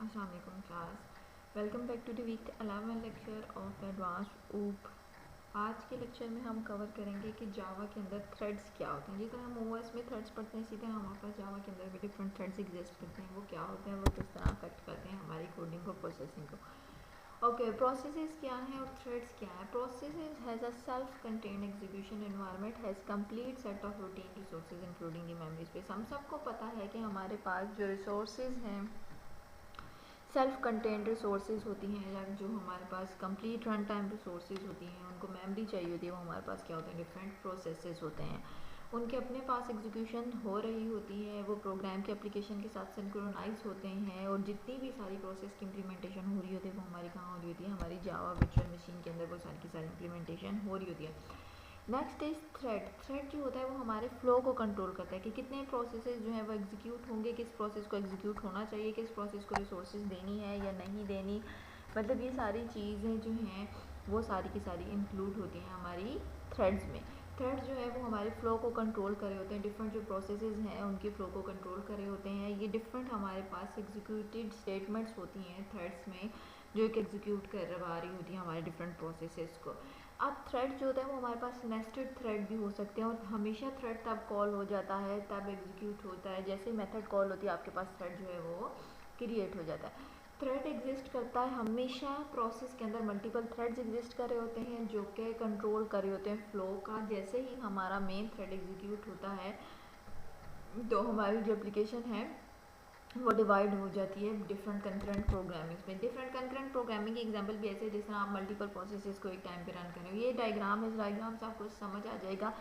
अस्सलाम वालेकुम class, welcome back to the week 11 lecture of advanced OOP. आज के लेक्चर में हम कवर करेंगे कि जावा के अंदर थ्रेड्स क्या होते हैं। जिस तरह हम ओएस में थ्रेड्स पढ़ते हैं, इसी तरह हमारे पास जावा के अंदर भी डिफरेंट थ्रेड्स एग्जिस्ट करते हैं। वो क्या होते हैं, वो किस तरह अफेक्ट करते हैं हमारी कोडिंग को, प्रोसेसिंग को। ओके, प्रोसेसेस क्या हैं और थ्रेड्स क्या है। Processes has a self contained execution environment has complete set of routine resources including the memory space. हम सबको पता है कि हमारे पास जो रिसोर्सेज हैं सेल्फ कंटेंट रिसोर्सेज होती हैं, या जो हमारे पास कंप्लीट रन टाइम रिसोर्सेज होती हैं, उनको मेमोरी चाहिए होती है। वो हमारे पास क्या होते हैं, डिफरेंट प्रोसेसेस होते हैं, उनके अपने पास एग्जीक्यूशन हो रही होती है। वो प्रोग्राम के एप्लीकेशन के साथ सिंक्रोनाइज होते हैं, और जितनी भी सारी प्रोसेस की इम्प्लीमेंटेशन हो रही होती है वो हमारी कहाँ हो रही होती है, हमारी जावा वर्चुअल मशीन के अंदर वो सारी की सारी इम्प्लीमेंटेशन हो रही होती है। Next is thread. थ्रेड जो होता है वो हमारे फ्लो को कंट्रोल करता है कि कितने प्रोसेसेस जो है वो एग्जीक्यूट होंगे, किस प्रोसेस को एग्जीक्यूट होना चाहिए, किस प्रोसेस को रिसोर्सेज देनी है या नहीं देनी। मतलब ये सारी चीज़ें जो हैं वो सारी की सारी इंक्लूड होती हैं हमारी थ्रेड्स में। थ्रेड जो है वो हमारे फ्लो को कंट्रोल कर रहे होते हैं, डिफरेंट जो प्रोसेसेस हैं उनके फ्लो को कंट्रोल कर रहे होते हैं। ये डिफरेंट हमारे पास एग्जीक्यूटेड स्टेटमेंट्स होती हैं थ्रेड्स में, जो एक एग्जीक्यूट करवा रही होती हैं हमारे डिफरेंट प्रोसेसेस को। अब थ्रेड जो होता है वो हमारे पास नेस्टेड थ्रेड भी हो सकते हैं, और हमेशा थ्रेड तब कॉल हो जाता है, तब एग्जीक्यूट होता है जैसे मेथड कॉल होती है, आपके पास थ्रेड जो है वो क्रिएट हो जाता है। थ्रेड एग्जिस्ट करता है हमेशा प्रोसेस के अंदर, मल्टीपल थ्रेड्स एग्जिस्ट कर रहे होते हैं जो कि कंट्रोल कर रहे होते हैं फ्लो का। जैसे ही हमारा मेन थ्रेड एग्जीक्यूट होता है तो हमारी जो एप्लीकेशन है वो डिवाइड हो जाती है डिफरेंट कंकरेंट प्रोग्रामिंग में। डिफरेंट कंकरेंट प्रोग्रामिंग की एग्जांपल भी ऐसे, जिस तरह आप मल्टीपल प्रोसेसेस को एक टाइम पे रन कर रहे हो। ये डायग्राम है, इस डायग्राम से आपको समझ आ जाएगा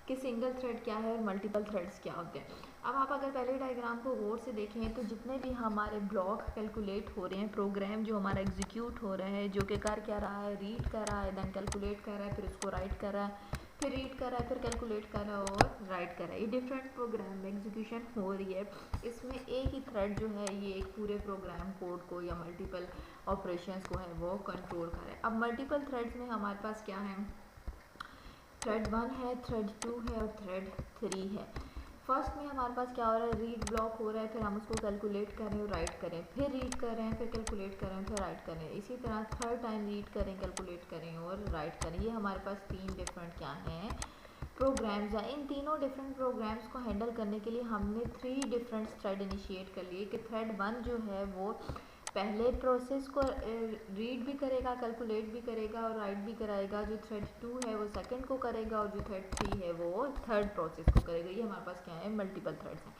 कि सिंगल थ्रेड क्या है और मल्टीपल थ्रेड्स क्या होते हैं। अब आप अगर पहले डायग्राम को गौर से देखें तो जितने भी हमारे ब्लॉक कैलकुलेट हो रहे हैं, प्रोग्राम जो हमारा एग्जीक्यूट हो रहा है, जो कि कर क्या रहा है, रीड कर रहा है, देन कैलकुलेट कर रहा है, फिर उसको राइट कर रहा है, फिर रीड कर रहा है, फिर कैलकुलेट कर रहा है और राइट कर रहा है। ये डिफरेंट प्रोग्राम में एग्जीक्यूशन हो रही है। इसमें एक ही थ्रेड जो है ये एक पूरे प्रोग्राम कोड को या मल्टीपल ऑपरेशंस को है वो कंट्रोल कर रहा है। अब मल्टीपल थ्रेड्स में हमारे पास क्या है, थ्रेड 1 है, थ्रेड 2 है और थ्रेड 3 है। फर्स्ट में हमारे पास क्या हो रहा है, रीड ब्लॉक हो रहा है, फिर हम उसको कैलकुलेट करें और राइट करें, फिर रीड कर रहे हैं, फिर कैलकुलेट कर रहे हैं, फिर राइट करें। इसी तरह थर्ड टाइम रीड करें, कैलकुलेट करें और राइट करें। ये हमारे पास तीन डिफरेंट क्या हैं, प्रोग्राम्स हैं। इन तीनों डिफरेंट प्रोग्राम्स को हैंडल करने के लिए हमने 3 डिफरेंट थ्रेड इनिशिएट कर लिए। कि थ्रेड 1 जो है वो पहले प्रोसेस को रीड भी करेगा, कैलकुलेट भी करेगा और राइट भी कराएगा। जो थ्रेड 2 है वो सेकंड को करेगा, और जो थ्रेड 3 है वो थर्ड प्रोसेस को करेगा। ये हमारे पास क्या है, मल्टीपल थ्रेड्स हैं।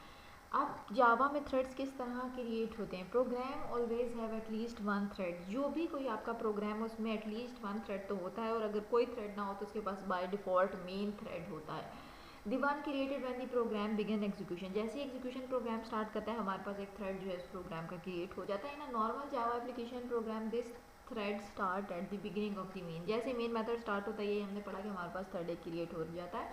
अब जावा में थ्रेड्स किस तरह क्रिएट होते हैं। Program always have at least one thread. जो भी कोई आपका प्रोग्राम है उसमें एटलीस्ट वन थ्रेड तो होता है, और अगर कोई थ्रेड ना हो तो उसके पास बाय डिफ़ॉल्ट मेन थ्रेड होता है। The one created when the program begin execution. जैसे ही एग्जीक्यूशन प्रोग्राम स्टार्ट करता है हमारे पास एक थ्रेड जो है इस प्रोग्राम का क्रिएट हो जाता है। In a normal Java application program this thread start at the beginning of the main. जैसे मेन मेथड स्टार्ट होता है, ये हमने पढ़ा कि हमारे पास थ्रेड एक क्रिएट हो जाता है।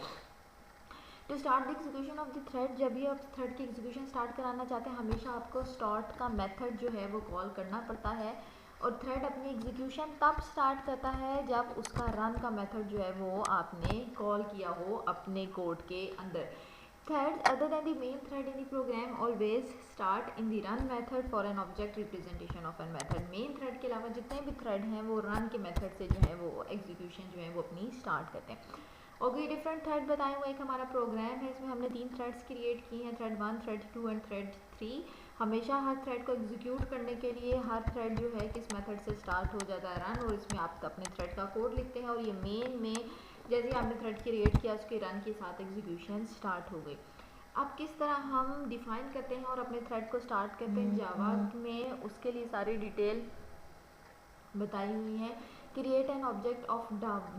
To start the execution of the thread, जब भी आप थ्रेड की एग्जीक्यूशन स्टार्ट कराना चाहते हैं हमेशा आपको स्टार्ट का मेथड जो है वो कॉल करना पड़ता है। और थ्रेड अपनी एग्जीक्यूशन तब स्टार्ट करता है जब उसका रन का मेथड जो है वो आपने कॉल किया हो अपने कोड के अंदर। Threads other than the main thread in the program always start in the run method for an object representation of a method। main thread के अलावा जितने भी थ्रेड हैं वो रन के मेथड से जो है वो एग्जीक्यूशन जो है वो अपनी स्टार्ट करते हैं। ओके, डिफरेंट थ्रेड बताए हुए एक हमारा प्रोग्राम है, इसमें हमने 3 थ्रेड्स क्रिएट किए हैं, थ्रेड 1, थ्रेड 2 एंड थ्रेड 3। हमेशा हर थ्रेड को एग्जीक्यूट करने के लिए हर थ्रेड जो है किस मेथड से स्टार्ट हो जाता है, रन। और इसमें आप अपने थ्रेड का कोड लिखते हैं, और ये मेन में जैसे आपने थ्रेड क्रिएट किया उसके रन के साथ एग्जीक्यूशन स्टार्ट हो गई। अब किस तरह हम डिफाइन करते हैं और अपने थ्रेड को स्टार्ट करते हैं जावा में, उसके लिए सारी डिटेल बताई हुई है। Create an object of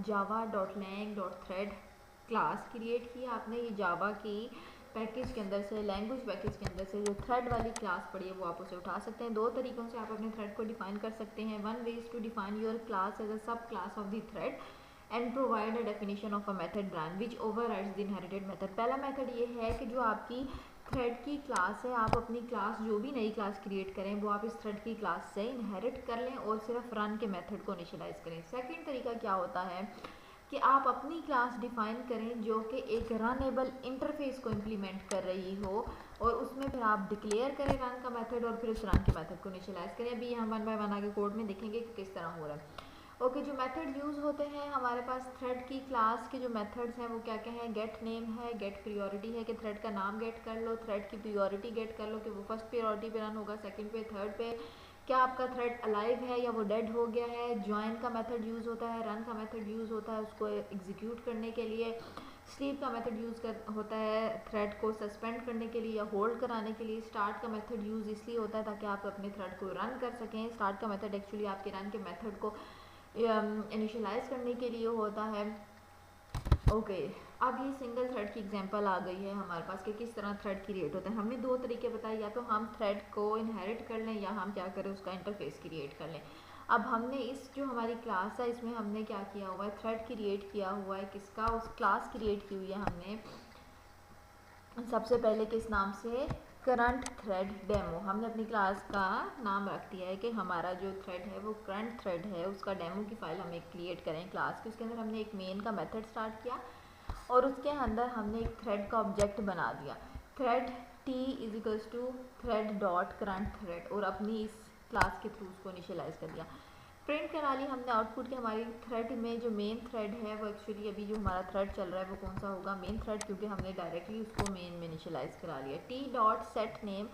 Java dot lang dot thread class create किया आपने। ये जावा की पैकेज के अंदर से, लैंग्वेज पैकेज के अंदर से जो थ्रेड वाली क्लास पड़ी है वो आप उसे उठा सकते हैं। दो तरीकों से आप अपने थ्रेड को डिफाइन कर सकते हैं। One way is to define your class as a subclass of the thread and provide a definition of a method branch which overrides the inherited method. पहला मेथड ये है कि जो आपकी थ्रेड की क्लास है, आप अपनी क्लास जो भी नई क्लास क्रिएट करें वो आप इस थ्रेड की क्लास से इनहेरिट कर लें और सिर्फ रन के मेथड को इनिशियलाइज करें। सेकंड तरीका क्या होता है, कि आप अपनी क्लास डिफाइन करें जो कि एक रनेबल इंटरफेस को इम्प्लीमेंट कर रही हो, और उसमें फिर आप डिक्लेयर करें रन का मेथड और फिर उस रन के मेथड को इनिशियलाइज करें। अभी हम वन बाय वन आगे कोड में देखेंगे कि किस तरह हो रहा है। ओके, जो मेथड यूज़ होते हैं हमारे पास थ्रेड की क्लास के जो मेथड्स हैं वो क्या क्या हैं? गेट नेम है, गेट प्रियोरिटी है कि थ्रेड का नाम गेट कर लो, थ्रेड की प्रियोरिटी गेट कर लो कि वो फर्स्ट प्रियोरिटी पे रन होगा, सेकंड पे, थर्ड पे, क्या आपका थ्रेड अलाइव है या वो डेड हो गया है। ज्वाइन का मेथड यूज़ होता है, रन का मेथड यूज़ होता है उसको एग्जीक्यूट करने के लिए, स्लीप का मेथड यूज़ होता है थ्रेड को सस्पेंड करने के लिए या होल्ड कराने के लिए। स्टार्ट का मेथड यूज़ इसलिए होता है ताकि आप अपने थ्रेड को रन कर सकें। स्टार्ट का मेथड एक्चुअली आपके रन के मेथड को इनिशियलाइज करने के लिए होता है। ओके, अब ये सिंगल थ्रेड की एग्जांपल आ गई है हमारे पास कि किस तरह थ्रेड क्रिएट होता है। हमने दो तरीके बताए, या तो हम थ्रेड को इनहेरिट कर लें या हम क्या करें उसका इंटरफेस क्रिएट कर लें। अब हमने इस जो हमारी क्लास है इसमें हमने क्या किया हुआ है? थ्रेड क्रिएट किया हुआ है। किसका? उस क्लास क्रिएट की हुई है हमने सबसे पहले किस नाम से? Current thread demo. हमने अपनी क्लास का नाम रख दिया है कि हमारा जो थ्रेड है वो करंट थ्रेड है, उसका डेमो की फाइल हमें क्रिएट करें क्लास की। उसके अंदर हमने एक मेन का मेथड स्टार्ट किया और उसके अंदर हमने एक थ्रेड का ऑब्जेक्ट बना दिया, thread T is equals to thread dot current thread, और अपनी इस क्लास के थ्रू उसको इनिशियलाइज कर दिया। प्रिंट करा ली हमने आउटपुट के हमारी थ्रेड में जो मेन थ्रेड है वो एक्चुअली अभी जो हमारा थ्रेड चल रहा है वो कौन सा होगा? मेन थ्रेड, क्योंकि हमने डायरेक्टली उसको मेन में इनिशियलाइज करा लिया। टी डॉट सेट नेम,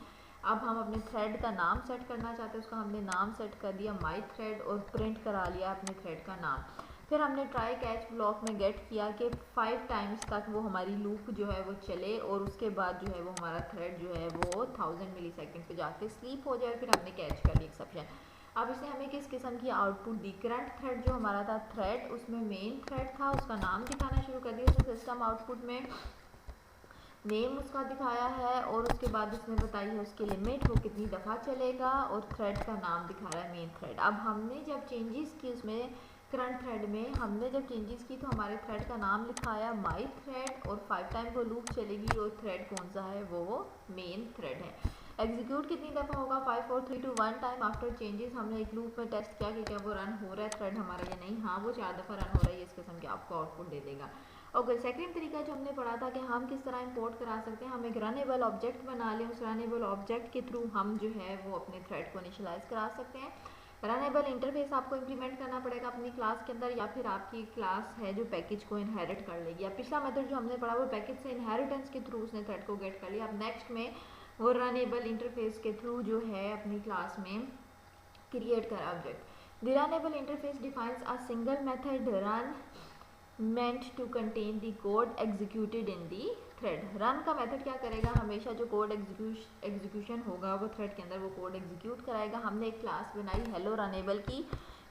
अब हम अपने थ्रेड का नाम सेट करना चाहते हैं, उसका हमने नाम सेट कर दिया माई थ्रेड और प्रिंट करा लिया अपने थ्रेड का नाम। फिर हमने ट्राई कैच ब्लॉक में गेट किया कि 5 टाइम्स तक वो हमारी लूप जो है वो चले और उसके बाद जो है वो हमारा थ्रेड जो है वो 1000 मिली सेकेंड पर जाके स्लीप हो जाए। फिर हमने कैच कर ली एक्सेप्शन। अब इसने हमें किस किस्म की आउटपुट दी? करंट थ्रेड जो हमारा था थ्रेड, उसमें मेन थ्रेड था, उसका नाम दिखाना शुरू कर दिया। उसने सिस्टम आउटपुट में नेम उसका दिखाया है और उसके बाद उसने बताई है उसकी लिमिट, वो कितनी दफ़ा चलेगा, और थ्रेड का नाम दिखा रहा है मेन थ्रेड। अब हमने जब चेंजेस की उसमें करंट थ्रेड में हमने जब चेंजेस की तो हमारे थ्रेड का नाम लिखाया माई थ्रेड और 5 टाइम वो लूप चलेगी और थ्रेड कौन सा है? वो मेन थ्रेड है। एग्जीक्यूट कितनी दफ़ा होगा? 5 4 3 2 1 टाइम आफ्टर चेंजेस। हमने एक लूप में टेस्ट किया कि क्या वो रन हो रहा है थ्रेड हमारा या नहीं। हाँ, वो 4 दफ़ा रन हो रहा है, इस किस्म के आपको आउटपुट दे देगा। ओके, सेकंड तरीका जो हमने पढ़ा था कि हम किस तरह इंपोर्ट करा सकते हैं। हम एक रनेबल ऑब्जेक्ट बना लें, उस रनेबल ऑब्जेक्ट के थ्रू हम जो है वो अपने थ्रेड को इनिशियलाइज करा सकते हैं। रनेबल इंटरफेस आपको इंप्लीमेंट करना पड़ेगा अपनी क्लास के अंदर, या फिर आपकी क्लास है जो पैकेज को इनहेरिट कर लेगी। अब पिछला मेथड जो हमने पढ़ा वो पैकेज से इनहेरिटेंस के थ्रू उसने थ्रेड को गेट कर लिया। अब नेक्स्ट में वो रनेबल इंटरफेस के थ्रू जो है अपनी क्लास में क्रिएट करा object. The runnable interface defines a single method run meant to contain the code executed in the thread। Run का मेथड क्या करेगा? हमेशा जो कोड एग्जीक्यूशन होगा वो थ्रेड के अंदर वो कोड एग्जीक्यूट कराएगा। हमने एक क्लास बनाई हेलो रनेबल की,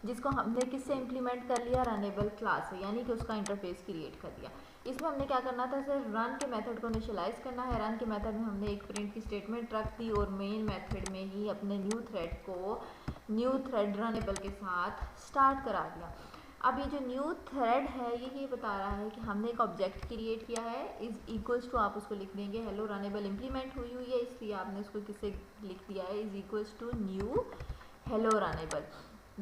जिसको हमने किससे इम्प्लीमेंट कर लिया? रनेबल क्लास से, यानी कि उसका इंटरफेस क्रिएट कर दिया। इसमें हमने क्या करना था? सिर्फ रन के मेथड को इनिशियलाइज करना है। रन के मेथड में हमने एक प्रिंट की स्टेटमेंट रख दी और मेन मेथड में ही अपने न्यू थ्रेड को न्यू थ्रेड रनेबल के साथ स्टार्ट करा दिया। अब ये जो न्यू थ्रेड है ये बता रहा है कि हमने एक ऑब्जेक्ट क्रिएट किया है, इज इक्वल्स टू, आप उसको लिख देंगे हेलो रनेबल इम्प्लीमेंट हुई है, इसलिए आपने उसको किससे लिख दिया है? Is equals to new hello runnable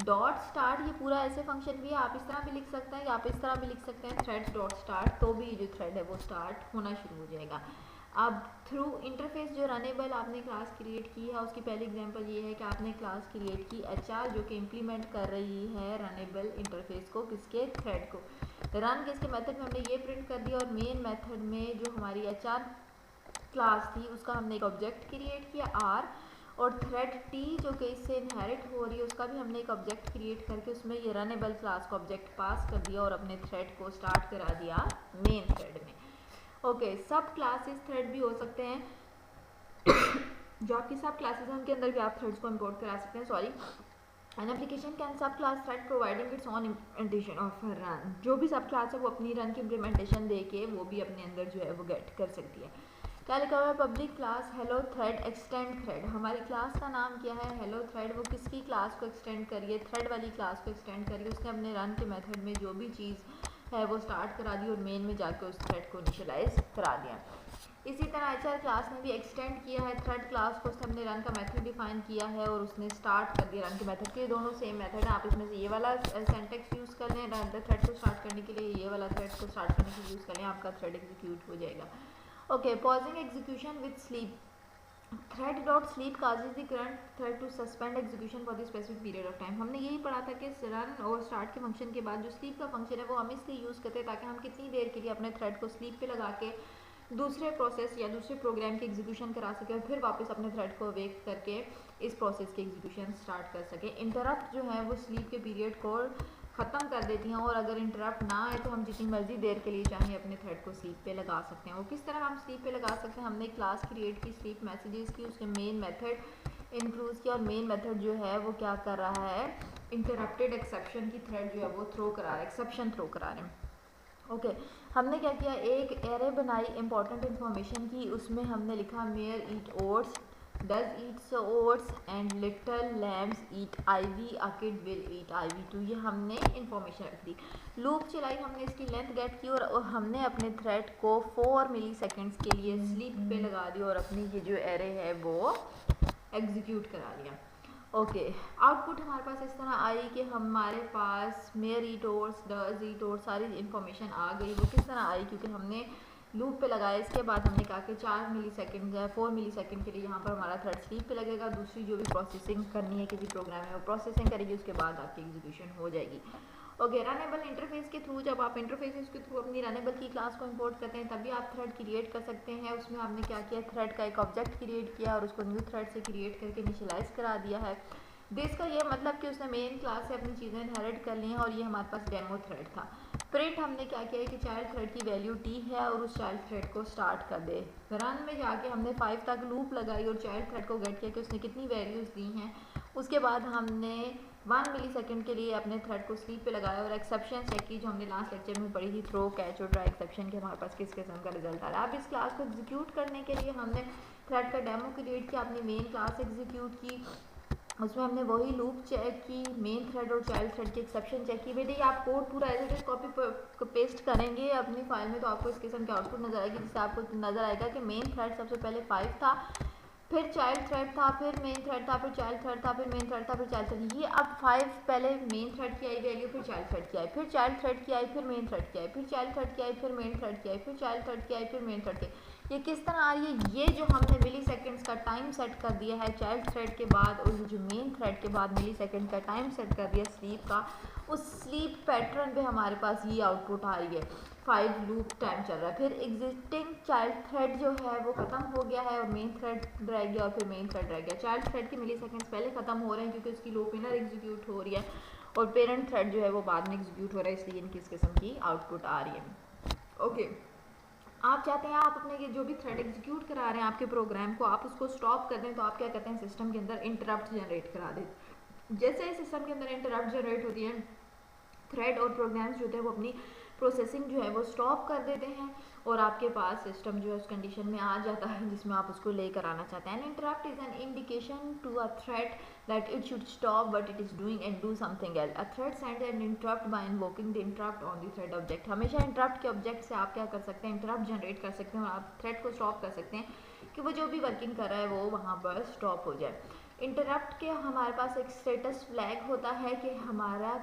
dot start. ये पूरा ऐसे फंक्शन भी है, आप इस तरह भी लिख सकते हैं या आप इस तरह भी लिख सकते हैं थ्रेड्स डॉट स्टार्ट, तो भी जो थ्रेड है वो स्टार्ट होना शुरू हो जाएगा। अब थ्रू इंटरफेस जो रनेबल आपने क्लास क्रिएट की है उसकी पहली एग्जांपल ये है कि आपने क्लास क्रिएट की HR जो कि इम्प्लीमेंट कर रही है रनेबल इंटरफेस को, किसके? थ्रेड को। रन किसके मेथड में हमने ये प्रिंट कर दिया और मेन मेथड में जो हमारी HR क्लास थी उसका हमने एक ऑब्जेक्ट क्रिएट किया R, और थ्रेड T जो कि इससे इनहेरिट हो रही है उसका भी हमने एक ऑब्जेक्ट क्रिएट करके उसमें ये रनेबल क्लास का ऑब्जेक्ट पास कर दिया और अपने थ्रेड को स्टार्ट करा दिया मेन थ्रेड में। ओके, सब क्लासेस थ्रेड भी हो सकते हैं जो आपकी सब क्लासेस हैं उनके अंदर भी आप थ्रेड्स को इंपोर्ट करा सकते हैं। सॉरी, एन एप्लीकेशन कैन सब class thread providing it's on implementation of run. जो भी सब क्लास है वो अपनी रन की इम्प्लीमेंटेशन दे के वो भी अपने अंदर जो है वो गेट कर सकती है। क्या लिखा हुआ है? Public class hello thread extend thread. हमारी क्लास का नाम क्या है? Hello thread. वो किसकी क्लास को एक्सटेंड करिए? थ्रेड वाली क्लास को एक्सटेंड करिए। उसने अपने रन के मेथड में जो भी चीज़ है वो स्टार्ट करा दी और मेन में जाकर उस थ्रेड को इनिशियलाइज करा दिया। इसी तरह एचआर क्लास ने भी एक्सटेंड किया है थ्रेड क्लास को, उसने हमने रन का मेथड डिफाइन किया है और उसने स्टार्ट कर दिया रन के मेथड के। दोनों सेम मेथड है, आप इसमें से ये वाला सेंटेक्स यूज़ कर लें रन द थ्रेड को स्टार्ट करने के लिए, ये वाला थ्रेड को स्टार्ट करने के लिए यूज़ कर लें, आपका थ्रेड एग्जीक्यूट हो जाएगा। Okay, pausing execution with sleep. Thread dot sleep causes the current thread to suspend execution for the specific period of time. हमने यही पढ़ा था कि रन और स्टार्ट के फंक्शन के बाद जो स्लीप का फंक्शन है वो हम इसलिए यूज़ करते हैं ताकि हम कितनी देर के लिए अपने थ्रेड को स्लीप पे लगा के दूसरे प्रोसेस या दूसरे प्रोग्राम की एग्जीक्यूशन करा सके और फिर वापस अपने थ्रेड को वेक करके इस प्रोसेस की एग्जीक्यूशन स्टार्ट कर सके। इंटरप्ट जो है वो स्लीप के पीरियड को ख़त्म कर देती हैं और अगर इंटरप्ट ना आए तो हम जितनी मर्जी देर के लिए चाहें अपने थ्रेड को स्लीप पे लगा सकते हैं। वो किस तरह हम स्लीप पे लगा सकते हैं, हमने क्लास क्रिएट की स्लीप मैसेजेस की, उसके मेन मेथड इंक्लूड किया और मेन मेथड जो है वो क्या कर रहा है, इंटरप्टेड एक्सेप्शन की थ्रेड जो है वो थ्रो करा रहा है, एक्सेप्शन थ्रो करा रहे हैं। ओके, हमने क्या किया, एक एरे बनाई इंपॉर्टेंट इन्फॉर्मेशन की, उसमें हमने लिखा mares eat oats, does eats oats and little lambs eat ivy, a kid will eat ivy too. ये हमने इन्फॉर्मेशन रख दी। लूप चलाई हमने, इसकी लेंथ गेट की और हमने अपने थ्रेड को 4 मिली सेकेंड्स के लिए स्लीप पे लगा दिया और अपनी ये जो एरे है वो एग्जीक्यूट करा लिया। ओके, आउटपुट हमारे पास इस तरह आई कि हमारे पास mare eat oats, does eat oats सारी इन्फॉर्मेशन आ गई। वो किस तरह आई, क्योंकि हमने लूप पे लगाया, इसके बाद हमने कहा कि 4 मिली सेकेंड या 4 मिली सेकेंड के लिए यहाँ पर हमारा थ्रेड स्लीप पे लगेगा, दूसरी जो भी प्रोसेसिंग करनी है किसी प्रोग्राम में वो प्रोसेसिंग करेगी, उसके बाद आपकी एग्जीक्यूशन हो जाएगी। ओके, रनेबल इंटरफेस के थ्रू, जब आप इंटरफेस के थ्रू अपनी रनेबल की क्लास को इंपोर्ट करते हैं तभी आप थ्रेड क्रिएट कर सकते हैं। उसमें आपने क्या किया, थ्रेड का एक ऑब्जेक्ट क्रिएट किया और उसको न्यू थ्रेड से क्रिएट करके इनिशियलाइज करा दिया है। दिस का ये मतलब कि उसने मेन क्लास से अपनी चीज़ें इनहेरिट कर ली हैं और ये हमारे पास डेमो थ्रेड था। प्रिंट हमने क्या किया है कि चाइल्ड थ्रेड की वैल्यू t है और उस चाइल्ड थ्रेड को स्टार्ट कर दे। रन में जाके हमने 5 तक लूप लगाई और चाइल्ड थ्रेड को गेट किया कि उसने कितनी वैल्यूज़ दी हैं। उसके बाद हमने 1 मिली सेकेंड के लिए अपने थ्रेड को स्लीप पे लगाया और एक्सेप्शन चेक की जो हमने लास्ट लेक्चर में पढ़ी थी, थ्रो, कैच और ट्राई एक्सेप्शन के हमारे पास किस किस्म का रिजल्ट आ रहा है। अब इस क्लास को एग्जीक्यूट करने के लिए हमने थ्रेड का डेमो क्रिएट किया, अपनी मेन क्लास एग्जीक्यूट की, उसमें हमने वही लूप चेक की, मेन थ्रेड और चाइल्ड थ्रेड की एक्सेप्शन चेक की। बेटे आप कोड पूरा as it is copy paste करेंगे अपनी फाइल में तो आपको इस किस्म की आउटपुट नजर आएगी, जिससे आपको नजर आएगा कि मेन थ्रेड सबसे पहले 5 था, फिर चाइल्ड थ्रेड था, फिर मेन थ्रेड था, फिर चाइल्ड थ्रेड था, फिर मेन थ्रेड था, फिर चाइल्ड थ्रेड। ये अब 5 पहले मेन थ्रेड की आई वैल्यू, फिर चाइल्ड थ्रेड की आई, फिर चाइल्ड थ्रेड की आई, फिर मेन थ्रेड की आई, फिर चाइल्ड थ्रेड की आई, फिर मेन थ्रेड की आई, फिर चाइल्ड थ्रेड की आई, फिर मेन थ्रेड की। ये किस तरह आ रही है, ये जो हमने मिली सेकेंड्स का टाइम सेट कर दिया है चाइल्ड थ्रेड के बाद और ये जो मेन थ्रेड के बाद मिली सेकेंड का टाइम सेट कर दिया स्लीप का, उस स्लीप पैटर्न पे हमारे पास ये आउटपुट आ रही है। 5 लूप टाइम चल रहा है, फिर एग्जिस्टिंग चाइल्ड थ्रेड जो है वो खत्म हो गया है और मेन थ्रेड रह गया और फिर मेन थ्रेड रह गया। चाइल्ड थ्रेड के मिली सेकेंड्स पहले खत्म हो रहे हैं क्योंकि उसकी लूप इनर एग्जीक्यूट हो रही है और पेरेंट थ्रेड जो है वो बाद में एग्जीक्यूट हो रहा है, इसलिए इनकी इस किस्म की आउटपुट आ रही है। ओके, आप चाहते हैं आप अपने जो भी थ्रेड एग्जीक्यूट करा रहे हैं आपके प्रोग्राम को, आप उसको स्टॉप कर दें तो आप क्या करते हैं, सिस्टम के अंदर इंटरप्ट जनरेट करा दें। जैसे सिस्टम के अंदर इंटरप्ट जनरेट होती है, थ्रेड और प्रोग्राम्स जो होते हैं वो अपनी प्रोसेसिंग जो है वो स्टॉप कर देते हैं और आपके पास सिस्टम जो है उस कंडीशन में आ जाता है जिसमें आप उसको लेकर आना चाहते हैं। An interrupt is an indication to a thread that it should stop what it is doing and do something else. A thread sends an interrupt by invoking the interrupt on the thread object. हमेशा interrupt के object से आप क्या कर सकते हैं, interrupt generate कर सकते हैं और आप thread को stop कर सकते हैं कि वो जो भी वर्किंग कर रहा है वो वहाँ पर stop हो जाए। इंटरप्ट के हमारे पास एक स्टेटस फ्लैग होता है कि हमारा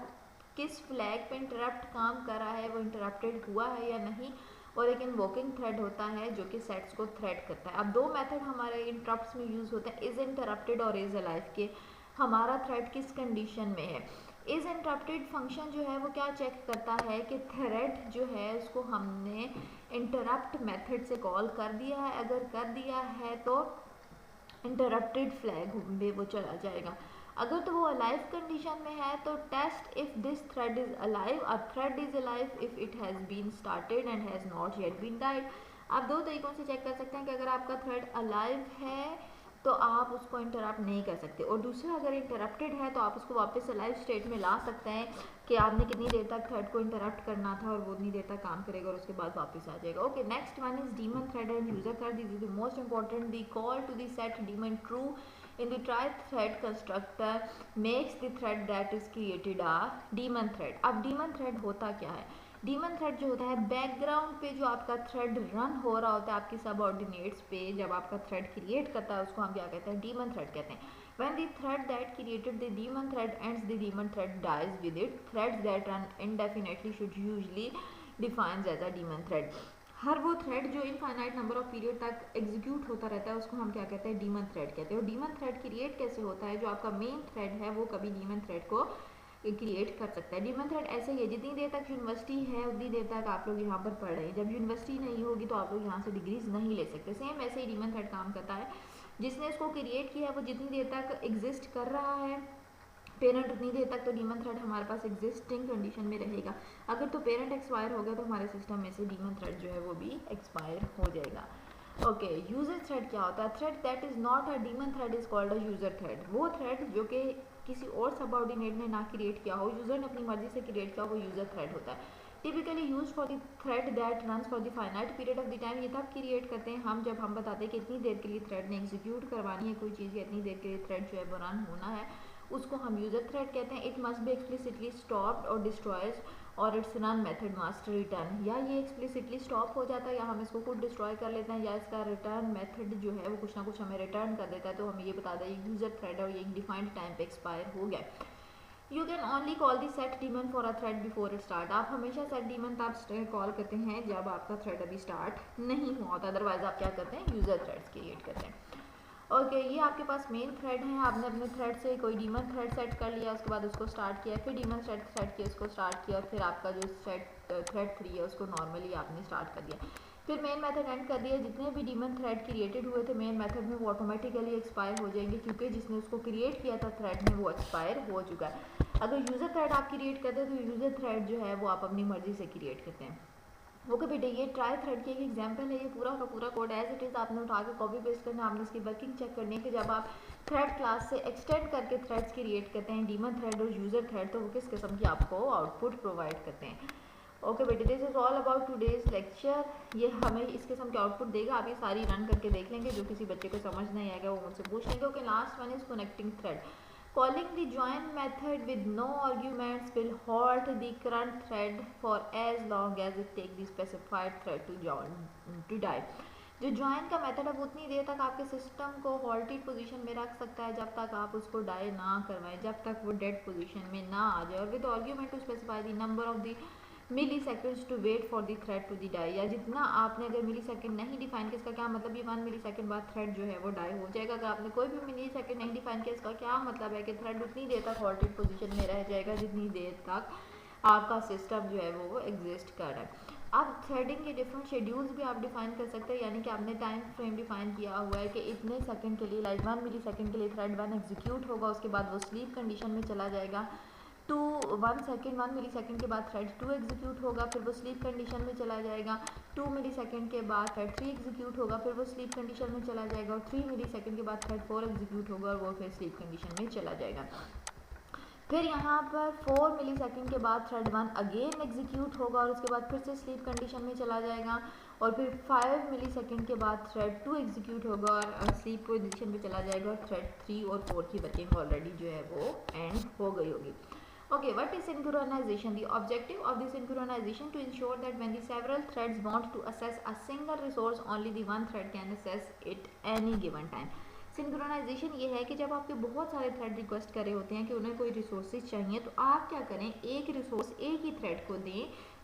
किस फ्लैग पे इंटरप्ट काम कर रहा है, वो इंटरप्टेड हुआ है या नहीं, और एक इन्वोकिंग थ्रेड होता है जो कि सेट्स को थ्रेड करता है। अब दो मेथड हमारे इंटरप्ट्स में यूज़ होते हैं, इज इंटरप्टेड और इज अलाइव के। हमारा थ्रेड किस कंडीशन में है, इज इंटरप्टेड फंक्शन जो है वो क्या चेक करता है कि थ्रेड जो है उसको हमने इंटरप्ट मेथड से कॉल कर दिया है, अगर कर दिया है तो इंटरप्टेड फ्लैग में वो चला जाएगा। अगर तो वो अलाइव कंडीशन में है तो test if this thread is alive, a thread is alive if it has been started and has not yet been died. आप दो तरीकों से चेक कर सकते हैं कि अगर आपका थ्रेड अलाइव है तो आप उसको इंटरप्ट नहीं कर सकते, और दूसरा अगर इंटरप्टेड है तो आप उसको वापस अलाइव स्टेट में ला सकते हैं कि आपने कितनी देर तक थ्रेड को इंटरप्ट करना था और वो उतनी देर तक काम करेगा और उसके बाद वापस आ जाएगा। Okay, next one is daemon thread and user thread. This is the most important. The call to the set daemon true in the try thread constructor makes the thread that is created a daemon thread। अब daemon thread होता क्या है, demon thread जो होता है background पे जो आपका थ्रेड रन हो रहा होता है आपकी सबऑर्डिनेट्स पे, जब आपका थ्रेड क्रिएट करता है उसको हम क्या कहते हैं, डीमन थ्रेड कहते हैं। When the thread that created the daemon thread ends, the daemon thread dies with it. Threads that run indefinitely should usually defines as a daemon thread. हर वो थ्रेड जो इनफाइनाइट नंबर ऑफ पीरियड तक execute होता रहता है उसको हम क्या कहते हैं, डीमन थ्रेड कहते हैं। और डीमन थ्रेड क्रिएट कैसे होता है, जो आपका मेन थ्रेड है वो कभी डीमन थ्रेड को क्रिएट कर सकता है। डीमन थ्रेड ऐसे ही है, जितनी देर तक यूनिवर्सिटी है उतनी देर तक आप लोग यहाँ पर पढ़ रहे हैं, जब यूनिवर्सिटी नहीं होगी तो आप लोग यहाँ से डिग्रीज नहीं ले सकते। सेम ऐसे ही डीमन थ्रेड काम करता है, जिसने इसको क्रिएट किया है वो जितनी देर तक एग्जिस्ट कर रहा है पेरेंट उतनी देर तक तो डीमन थ्रेड हमारे पास एग्जिस्टिंग कंडीशन में रहेगा। अगर तो पेरेंट एक्सपायर हो गया तो हमारे सिस्टम में से डीमन थ्रेड जो है वो भी एक्सपायर हो जाएगा। ओके, यूजर थ्रेड क्या होता है? Thread that is not a demon thread is called a user thread. वो थ्रेड जो कि किसी और सबऑर्डिनेट ने ना क्रिएट किया हो, यूजर ने अपनी मर्जी से क्रिएट किया हो, वो यूजर थ्रेड होता है। Typically use for the thread that runs for the finite period of the time. ये तब क्रिएट करते हैं हम जब हम बताते हैं कि इतनी देर के लिए थ्रेड ने एग्जीक्यूट करवानी है कोई चीज़, या इतनी देर के लिए थ्रेड जो है वो रन होना है, उसको हम यूजर थ्रेड कहते हैं। It must be explicitly stopped और डिस्ट्रॉयज और it's run method must return. या ये एक्सप्लिसिटली स्टॉप हो जाता है या हम इसको खुद डिस्ट्रॉय कर लेते हैं, या इसका रिटर्न मेथड जो है वो कुछ ना कुछ हमें रिटर्न कर देता है, तो हमें ये बता दें ये यूजर थ्रेड और ये एक डिफाइंड टाइम पे एक्सपायर हो गया। You can only call the set demon for a thread before it start. आप हमेशा सेट डीमन तब कॉल करते हैं जब आपका थ्रेड अभी स्टार्ट नहीं हुआ होता, अदरवाइज आप क्या करते हैं, यूजर थ्रेड्स क्रिएट करते हैं। ओके, ये आपके पास मेन थ्रेड है, आपने अपने थ्रेड से कोई डीमन थ्रेड सेट कर लिया, उसके बाद उसको स्टार्ट किया, फिर डीमन थ्रेड सेट किया, उसको स्टार्ट किया, फिर आपका जो थ्रेड 3 है उसको नॉर्मली आपने स्टार्ट कर दिया, फिर मेन मेथड एंड कर दिया। जितने भी डीमन थ्रेड क्रिएटेड हुए थे मेन मेथड में वो ऑटोमेटिकली एक्सपायर हो जाएंगे, क्योंकि जिसने उसको क्रिएट किया था थ्रेड में वो एक्सपायर हो चुका है। अगर यूजर थ्रेड आप क्रिएट करते हैं तो यूजर थ्रेड जो है वो आप अपनी मर्जी से क्रिएट करते हैं। ओके बेटे, ये ट्राई थ्रेड की एक एग्जांपल है, ये पूरा का पूरा कोड एज इट इज़ आपने उठा के कॉपी पेस्ट करना, आपने इसकी वर्किंग चेक करनी है कि जब आप थ्रेड क्लास से एक्सटेंड करके थ्रेड्स क्रिएट करते हैं डीमन थ्रेड और यूजर थ्रेड, तो वो किस किस्म की आपको आउटपुट प्रोवाइड करते हैं। ओके बेटे, this is all about today's lecture. ये हमें इस किस्म के आउटपुट देगा, आप ये सारी रन करके देख लेंगे, जो किसी बच्चे को समझ नहीं आएगा वो मुझसे पूछ लेंगे। Okay, last one is connecting thread. Calling the join method with no arguments will halt the current thread for as long as it takes the specified thread to die. जो ज्वाइन का मेथड है वो उतनी देर तक आपके system को halted position में रख सकता है जब तक आप उसको डाई ना करवाएं, जब तक वो डेड पोजीशन में ना आ जाए। और with argument to specify the number of the milliseconds to wait for the thread to the die. या जितना आपने अगर मिली सेकेंड नहीं डिफाइन किया, इसका क्या मतलब, ये 1 मिली सेकेंड बाद थ्रेड जो है वो डाई हो जाएगा। अगर आपने कोई भी मिली सेकेंड नहीं डिफाइन किया, इसका क्या मतलब है कि थ्रेड उतनी देर तक हॉल्टेड पोजीशन में रह जाएगा जितनी देर तक आपका सिस्टम जो है वो एग्जिस्ट कर रहा है। अब थ्रेडिंग के डिफरेंट शेड्यूल्स भी आप डिफाइन कर सकते हैं, यानी कि आपने टाइम फ्रेम डिफाइन किया हुआ है कि इतने सेकंड के लिए, लाइक 1 मिली सेकंड के लिए थ्रेड 1 एग्जीक्यूट होगा, उसके बाद वो स्लीप कंडीशन में चला जाएगा। 1 मिली सेकंड के बाद थ्रेड 2 एग्जीक्यूट होगा, फिर वो स्लीप कंडीशन में चला जाएगा। 2 मिली सेकंड के बाद थ्रेड 3 एग्जीक्यूट होगा, फिर वो स्लीप कंडीशन में चला जाएगा। और 3 मिली सेकंड के बाद थ्रेड 4 एग्जीक्यूट होगा और वो फिर स्लीप कंडीशन में चला जाएगा। फिर यहाँ पर 4 मिली सेकंड के बाद थ्रेड 1 अगेन एग्जीक्यूट होगा और उसके बाद फिर से स्लीप कंडीशन में चला जाएगा। और फिर 5 मिली सेकंड के बाद थ्रेड 2 एग्जीक्यूट होगा और स्लीप पोजीशन में चला जाएगा। और थ्रेड 3 और 4 की वर्किंग ऑलरेडी जो है वो एंड हो गई होगी। Okay, what is synchronization? The objective of the synchronization to ensure that when the several threads want to access a single resource, only the one thread can access it any given time. Synchronization ये है कि जब आपके बहुत सारे thread request कर रहे होते हैं कि उन्हें कोई रिसोर्सेज चाहिए, तो आप क्या करें, एक रिसोर्स एक ही थ्रेड को दें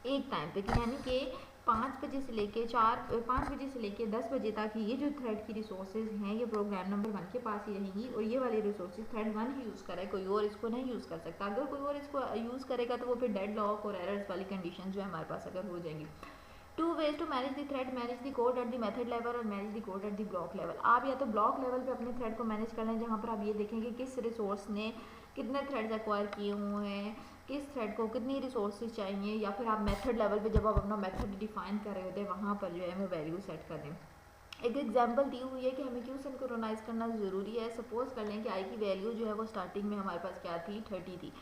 एक टाइम पे, यानी कि 5 बजे से लेके 5 बजे से लेके 10 बजे तक ये जो थ्रेड की रिसोर्सेज हैं ये प्रोग्राम नंबर 1 के पास ही रहेंगी और ये वाली रिसोर्सेज थ्रेड 1 ही यूज़ करे, कोई और इसको नहीं यूज़ कर सकता। अगर कोई और इसको यूज़ करेगा तो वो फिर डेड लॉक और एरर्स वाली कंडीशन जो है हमारे पास अगर हो जाएंगी। 2 ways to manage the thread, manage the code at the method level और manage the code at the block level। आप या तो ब्लॉक लेवल पे अपने थ्रेड को मैनेज कर लें, जहाँ पर आप ये देखेंगे किस रिसोर्स ने कितने थ्रेड्स एक्वायर किए हुए हैं, किस थ्रेड को कितनी रिसोर्सेज चाहिए, या फिर आप मेथड लेवल पे जब आप अपना मेथड डिफाइन कर रहे होते हैं वहाँ पर जो है वो वैल्यू सेट कर दें। एक एग्जांपल दी हुई है कि हमें क्यों सिंक्रोनाइज करना ज़रूरी है। सपोज कर लें कि आई की वैल्यू जो है वो स्टार्टिंग में हमारे पास क्या थी, 30 थी।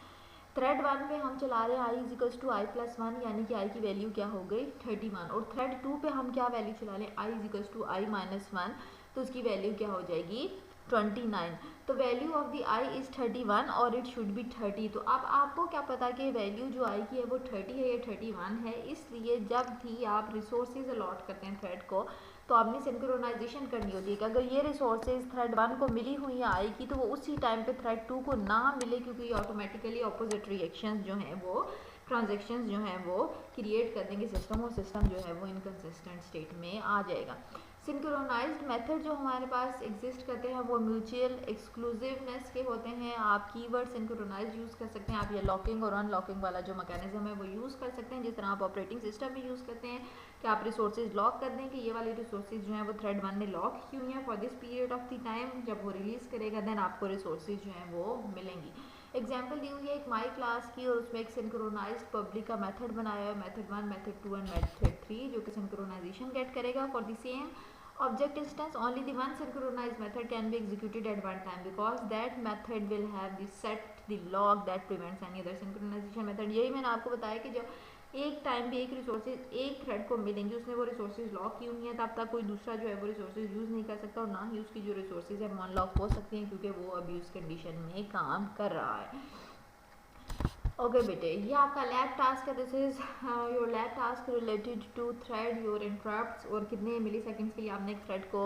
थ्रेड 1 पे हम चला रहे हैं आई इजिकल्स टू आई प्लस 1, यानी कि आई की वैल्यू क्या हो गई 31। और थ्रेड 2 पे हम क्या वैल्यू चला लें, आई इजिकल्स टू आई माइनस 1, तो उसकी वैल्यू क्या हो जाएगी 29। तो value of the I is 31 और इट शुड बी 30। तो अब आपको क्या पता कि वैल्यू जो आई की है वो 30 है या 31 है, इसलिए जब भी आप रिसोर्सेज अलॉट करते हैं थ्रेड को तो आपने सिंक्रोनाइजेशन करनी होती है कि अगर ये रिसोर्सेज थ्रेड 1 को मिली हुई है आई की तो वो उसी टाइम पे थ्रेड 2 को ना मिले, क्योंकि ऑटोमेटिकली अपोजिट रिएक्शंस जो हैं वो ट्रांजेक्शन्स जो हैं वो क्रिएट कर देंगे सिस्टम, और सिस्टम जो है वो इनकन्सिस्टेंट स्टेट में आ जाएगा। सिंक्रोनाइज्ड मेथड जो हमारे पास एग्जिस्ट करते हैं वो म्यूचुअल एक्सक्लूसिवनेस के होते हैं। आप कीवर्ड सिंक्रोनाइज यूज़ कर सकते हैं, आप ये लॉकिंग और अनलॉकिंग वाला जो मैकेनिज्म है वो यूज़ कर सकते हैं, जिस तरह आप ऑपरेटिंग सिस्टम में यूज़ करते हैं कि आप रिसोर्सेज लॉक कर दें कि ये वाले रिसोर्सेज जो हैं वो थ्रेड 1 ने लॉक की हुई हैं for this period of the time, जब वो रिलीज़ करेगा देन आपको रिसोर्सेज जो हैं वो मिलेंगी। एग्जाम्पल दी हुई है एक माई क्लास की और उसमें एक सिंक्रोनाइज्ड पब्लिक का मेथड बनाया है, मेथड 1, मेथड 2 एंड मेथड 3, जो कि सिंक्रोनाइजेशन गेट करेगा for the same object instance. Only the one synchronized method can be executed at one time because that method will have the set the log that prevents any other synchronization method। यही मैंने आपको बताया कि जब एक time भी एक resources एक थ्रेड को मिलेंगे, उसने वो रिसोर्सेज लॉक की हुई हैं, तब तक कोई दूसरा जो है वो रिसोर्सेज यूज़ नहीं कर सकता और ना ही उसकी जो रिसोर्सेज है वो अनलॉक हो सकती हैं, क्योंकि वो अब्यूज़ कंडीशन में काम कर रहा है। ओके बेटे, ये आपका लैब टास्क है। This is your lab task related to thread your interrupts, और कितने मिली सेकेंड्स के लिए आपने एक थ्रेड को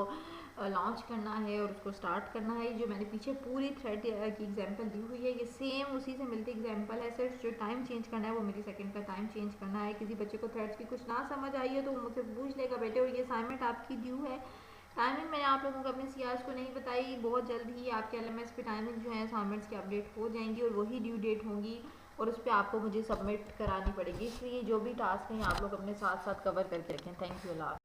लॉन्च करना है और उसको स्टार्ट करना है। जो मैंने पीछे पूरी थ्रेड की एग्जांपल दी हुई है ये सेम उसी से मिलती एग्जांपल है, सिर्फ जो टाइम चेंज करना है वो मिली सेकेंड का टाइम चेंज करना है। किसी बच्चे को थ्रेड्स की कुछ ना समझ आई है तो वो मुझसे पूछ लेगा बेटे, और ये असाइनमेंट आपकी ड्यू है। टाइमिंग मैंने आप लोगों को अपने सीआरस को नहीं बताई, बहुत जल्द ही आपके एलएमएस पे टाइमिंग जो है असाइनमेंट्स की अपडेट हो जाएंगी और वही ड्यू डेट होंगी और उस पर आपको मुझे सबमिट करानी पड़ेगी, इसलिए जो भी टास्क हैं आप लोग अपने साथ साथ कवर करके रखें। Thank you. अल्लाह।